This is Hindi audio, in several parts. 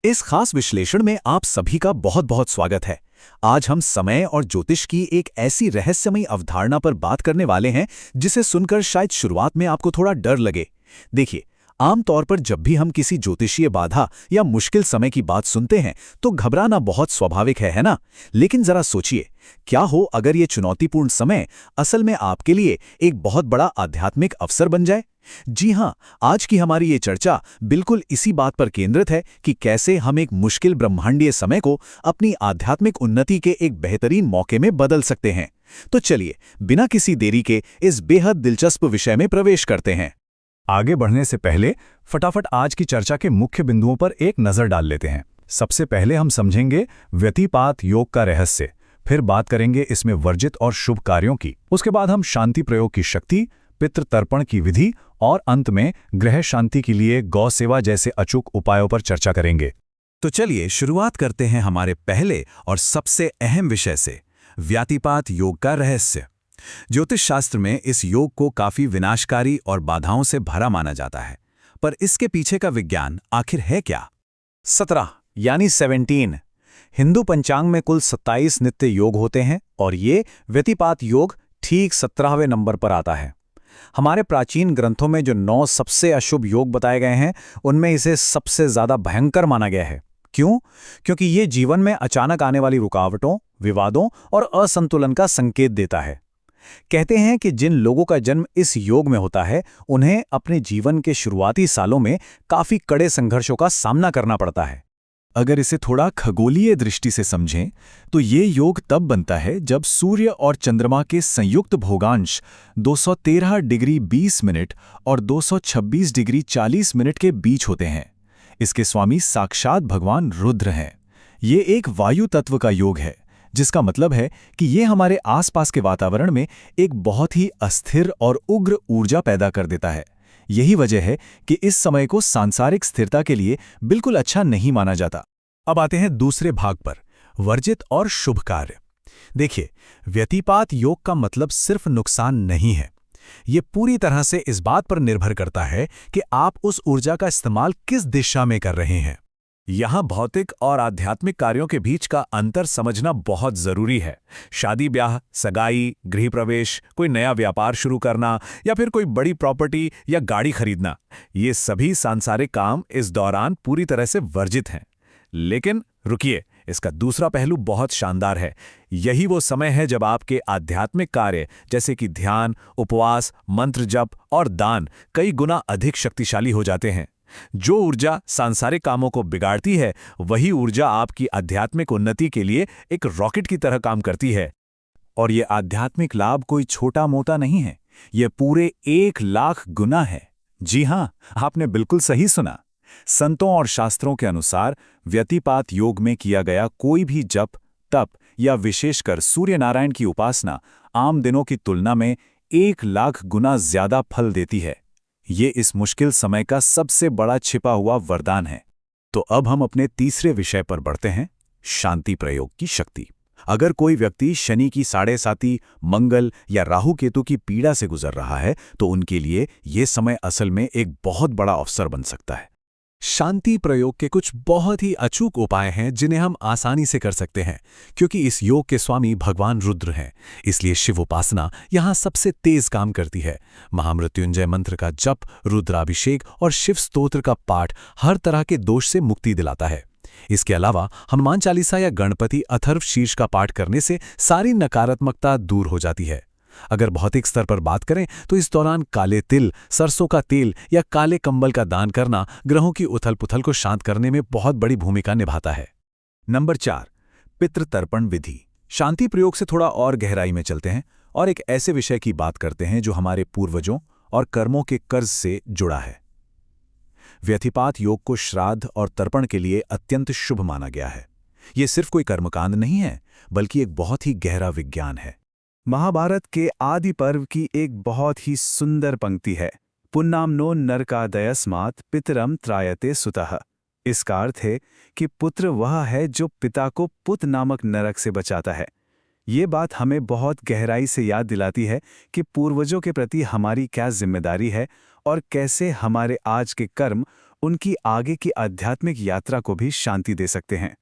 इस खास विश्लेषण में आप सभी का बहुत बहुत स्वागत है। आज हम समय और ज्योतिष की एक ऐसी रहस्यमयी अवधारणा पर बात करने वाले हैं जिसे सुनकर शायद शुरुआत में आपको थोड़ा डर लगे। देखिए, आमतौर पर जब भी हम किसी ज्योतिषीय बाधा या मुश्किल समय की बात सुनते हैं तो घबराना बहुत स्वाभाविक है ना? लेकिन जरा सोचिए, क्या हो अगर ये चुनौतीपूर्ण समय असल में आपके लिए एक बहुत बड़ा आध्यात्मिक अवसर बन जाए? जी हाँ, आज की हमारी ये चर्चा बिल्कुल इसी बात पर केंद्रित है कि कैसे हम एक मुश्किल ब्रह्मांडीय समय को अपनी आध्यात्मिक उन्नति के एक बेहतरीन मौके में बदल सकते हैं। तो चलिए, बिना किसी देरी के इस बेहद दिलचस्प विषय में प्रवेश करते हैं। आगे बढ़ने से पहले फटाफट आज की चर्चा के मुख्य बिंदुओं पर एक नज़र डाल लेते हैं। सबसे पहले हम समझेंगे व्यतिपात योग का रहस्य, फिर बात करेंगे इसमें वर्जित और शुभ कार्यों की। उसके बाद हम शांति प्रयोग की शक्ति, पितृ तर्पण की विधि और अंत में ग्रह शांति के लिए गौ सेवा जैसे अचूक उपायों पर चर्चा करेंगे। तो चलिए शुरुआत करते हैं हमारे पहले और सबसे अहम विषय से, व्यतिपात योग का रहस्य। ज्योतिष शास्त्र में इस योग को काफी विनाशकारी और बाधाओं से भरा माना जाता है, पर इसके पीछे का विज्ञान आखिर है क्या? 17 यानी 17 हिंदू पंचांग में कुल 27 नित्य योग होते हैं और ये व्यतिपात योग ठीक 17वें नंबर पर आता है। हमारे प्राचीन ग्रंथों में जो 9 सबसे अशुभ योग बताए गए हैं, उनमें इसे सबसे ज्यादा भयंकर माना गया है। क्यों? क्योंकि ये जीवन में अचानक आने वाली रुकावटों, विवादों और असंतुलन का संकेत देता है। कहते हैं कि जिन लोगों का जन्म इस योग में होता है, उन्हें अपने जीवन के शुरुआती सालों में काफी कड़े संघर्षों का सामना करना पड़ता है। अगर इसे थोड़ा खगोलीय दृष्टि से समझें तो ये योग तब बनता है जब सूर्य और चंद्रमा के संयुक्त भोगांश 213 डिग्री 20 मिनट और 226 डिग्री 40 मिनट के बीच होते हैं। इसके स्वामी साक्षात भगवान रुद्र हैं। ये एक वायु तत्व का योग है, जिसका मतलब है कि ये हमारे आसपास के वातावरण में एक बहुत ही अस्थिर और उग्र ऊर्जा पैदा कर देता है। यही वजह है कि इस समय को सांसारिक स्थिरता के लिए बिल्कुल अच्छा नहीं माना जाता। अब आते हैं दूसरे भाग पर, वर्जित और शुभ कार्य। देखिए, व्यतिपात योग का मतलब सिर्फ नुकसान नहीं है। ये पूरी तरह से इस बात पर निर्भर करता है कि आप उस ऊर्जा का इस्तेमाल किस दिशा में कर रहे हैं। यहाँ भौतिक और आध्यात्मिक कार्यों के बीच का अंतर समझना बहुत जरूरी है। शादी ब्याह, सगाई, गृह प्रवेश, कोई नया व्यापार शुरू करना या फिर कोई बड़ी प्रॉपर्टी या गाड़ी खरीदना, ये सभी सांसारिक काम इस दौरान पूरी तरह से वर्जित हैं। लेकिन रुकिए, इसका दूसरा पहलू बहुत शानदार है। यही वो समय है जब आपके आध्यात्मिक कार्य जैसे कि ध्यान, उपवास, मंत्र जप और दान कई गुना अधिक शक्तिशाली हो जाते हैं। जो ऊर्जा सांसारिक कामों को बिगाड़ती है, वही ऊर्जा आपकी आध्यात्मिक उन्नति के लिए एक रॉकेट की तरह काम करती है। और ये आध्यात्मिक लाभ कोई छोटा मोटा नहीं है, ये पूरे 1,00,000 गुना है। जी हाँ, आपने बिल्कुल सही सुना। संतों और शास्त्रों के अनुसार व्यतिपात योग में किया गया कोई भी जप, तप या विशेषकर सूर्य नारायण की उपासना आम दिनों की तुलना में 1,00,000 गुना ज्यादा फल देती है। ये इस मुश्किल समय का सबसे बड़ा छिपा हुआ वरदान है। तो अब हम अपने तीसरे विषय पर बढ़ते हैं, शांति प्रयोग की शक्ति। अगर कोई व्यक्ति शनि की 7.5, मंगल या राहु केतु की पीड़ा से गुजर रहा है, तो उनके लिए ये समय असल में एक बहुत बड़ा अवसर बन सकता है। शांति प्रयोग के कुछ बहुत ही अचूक उपाय हैं जिन्हें हम आसानी से कर सकते हैं। क्योंकि इस योग के स्वामी भगवान रुद्र हैं, इसलिए शिव उपासना यहाँ सबसे तेज काम करती है। महामृत्युंजय मंत्र का जप, रुद्राभिषेक और शिव स्तोत्र का पाठ हर तरह के दोष से मुक्ति दिलाता है। इसके अलावा हनुमान चालीसा या गणपति अथर्व शीर्ष का पाठ करने से सारी नकारात्मकता दूर हो जाती है। अगर भौतिक स्तर पर बात करें तो इस दौरान काले तिल, सरसों का तेल या काले कंबल का दान करना ग्रहों की उथल पुथल को शांत करने में बहुत बड़ी भूमिका निभाता है। नंबर 4, पितृ तर्पण विधि। शांति प्रयोग से थोड़ा और गहराई में चलते हैं और एक ऐसे विषय की बात करते हैं जो हमारे पूर्वजों और कर्मों के कर्ज से जुड़ा है। व्यतिपात योग को श्राद्ध और तर्पण के लिए अत्यंत शुभ माना गया है। ये सिर्फ कोई कर्मकांड नहीं है, बल्कि एक बहुत ही गहरा विज्ञान है। महाभारत के आदि पर्व की एक बहुत ही सुंदर पंक्ति है, पुन्नामनो नरकादयस्मात् पितरम त्रायते सुतः। इसका अर्थ है कि पुत्र वह है जो पिता को पुत नामक नरक से बचाता है। ये बात हमें बहुत गहराई से याद दिलाती है कि पूर्वजों के प्रति हमारी क्या जिम्मेदारी है और कैसे हमारे आज के कर्म उनकी आगे की आध्यात्मिक यात्रा को भी शांति दे सकते हैं।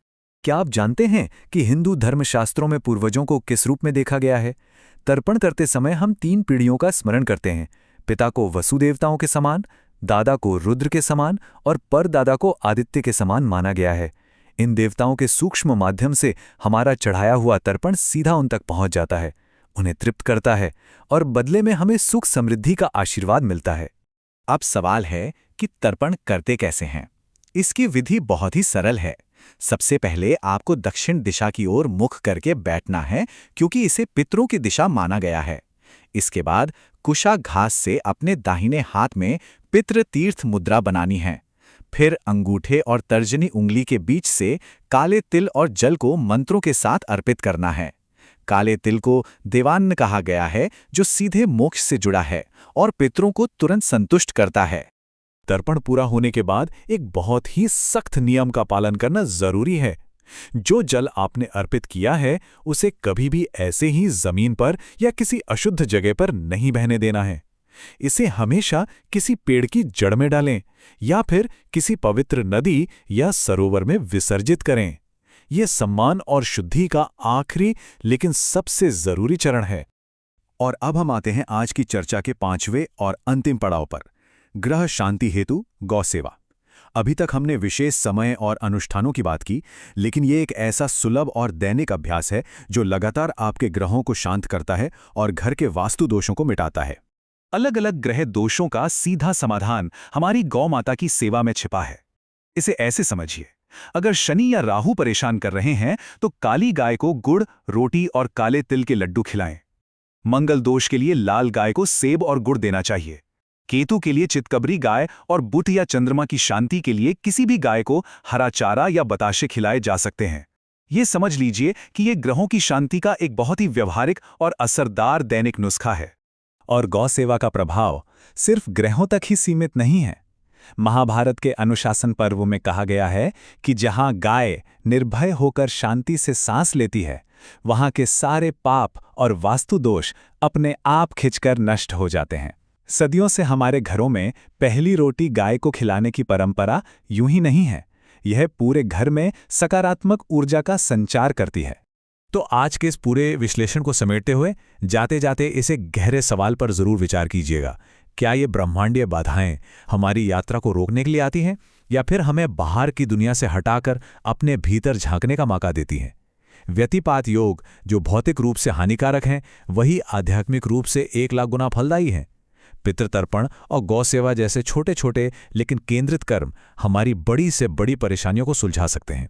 क्या आप जानते हैं कि हिंदू धर्मशास्त्रों में पूर्वजों को किस रूप में देखा गया है? तर्पण करते समय हम 3 पीढ़ियों का स्मरण करते हैं। पिता को वसु देवताओं के समान, दादा को रुद्र के समान और परदादा को आदित्य के समान माना गया है। इन देवताओं के सूक्ष्म माध्यम से हमारा चढ़ाया हुआ तर्पण सीधा उन तक पहुंच जाता है, उन्हें तृप्त करता है और बदले में हमें सुख समृद्धि का आशीर्वाद मिलता है। अब सवाल है कि तर्पण करते कैसे हैं? इसकी विधि बहुत ही सरल है। सबसे पहले आपको दक्षिण दिशा की ओर मुख करके बैठना है, क्योंकि इसे पितरों की दिशा माना गया है। इसके बाद कुशा घास से अपने दाहिने हाथ में पितृ तीर्थ मुद्रा बनानी है। फिर अंगूठे और तर्जनी उंगली के बीच से काले तिल और जल को मंत्रों के साथ अर्पित करना है। काले तिल को देवान्न कहा गया है, जो सीधे मोक्ष से जुड़ा है और पितरों को तुरंत संतुष्ट करता है। तर्पण पूरा होने के बाद एक बहुत ही सख्त नियम का पालन करना जरूरी है। जो जल आपने अर्पित किया है, उसे कभी भी ऐसे ही जमीन पर या किसी अशुद्ध जगह पर नहीं बहने देना है। इसे हमेशा किसी पेड़ की जड़ में डालें या फिर किसी पवित्र नदी या सरोवर में विसर्जित करें। यह सम्मान और शुद्धि का आखिरी लेकिन सबसे जरूरी चरण है। और अब हम आते हैं आज की चर्चा के 5वें और अंतिम पड़ाव पर, ग्रह शांति हेतु गौ सेवा। अभी तक हमने विशेष समय और अनुष्ठानों की बात की, लेकिन ये एक ऐसा सुलभ और दैनिक अभ्यास है जो लगातार आपके ग्रहों को शांत करता है और घर के वास्तु दोषों को मिटाता है। अलग अलग ग्रह दोषों का सीधा समाधान हमारी गौ माता की सेवा में छिपा है। इसे ऐसे समझिए, अगर शनि या राहु परेशान कर रहे हैं तो काली गाय को गुड़, रोटी और काले तिल के लड्डू खिलाएं। मंगल दोष के लिए लाल गाय को सेब और गुड़ देना चाहिए। केतु के लिए चितकबरी गाय और बुध या चंद्रमा की शांति के लिए किसी भी गाय को हरा चारा या बताशे खिलाए जा सकते हैं। ये समझ लीजिए कि ये ग्रहों की शांति का एक बहुत ही व्यवहारिक और असरदार दैनिक नुस्खा है। और गौ सेवा का प्रभाव सिर्फ ग्रहों तक ही सीमित नहीं है। महाभारत के अनुशासन पर्व में कहा गया है कि जहां गाय निर्भय होकर शांति से सांस लेती है, वहां के सारे पाप और वास्तु दोष अपने आप खिंचकर नष्ट हो जाते हैं। सदियों से हमारे घरों में पहली रोटी गाय को खिलाने की परंपरा यूं ही नहीं है, यह पूरे घर में सकारात्मक ऊर्जा का संचार करती है। तो आज के इस पूरे विश्लेषण को समेटते हुए जाते जाते इसे गहरे सवाल पर जरूर विचार कीजिएगा। क्या ये ब्रह्मांडीय बाधाएं हमारी यात्रा को रोकने के लिए आती हैं, या फिर हमें बाहर की दुनिया से हटाकर अपने भीतर झांकने का मौका देती हैं? व्यतिपात योग जो भौतिक रूप से हानिकारक हैं, वही आध्यात्मिक रूप से 1 लाख गुना फलदायी हैं। पितृतर्पण और गौ सेवा जैसे छोटे छोटे लेकिन केंद्रित कर्म हमारी बड़ी से बड़ी परेशानियों को सुलझा सकते हैं।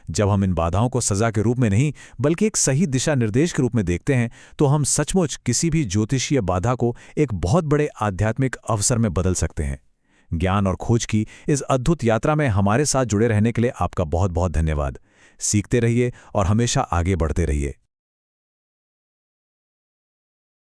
जब हम इन बाधाओं को सजा के रूप में नहीं बल्कि एक सही दिशा निर्देश के रूप में देखते हैं, तो हम सचमुच किसी भी ज्योतिषीय बाधा को एक बहुत बड़े आध्यात्मिक अवसर में बदल सकते हैं। ज्ञान और खोज की इस अद्भुत यात्रा में हमारे साथ जुड़े रहने के लिए आपका बहुत बहुत धन्यवाद। सीखते रहिए और हमेशा आगे बढ़ते रहिए।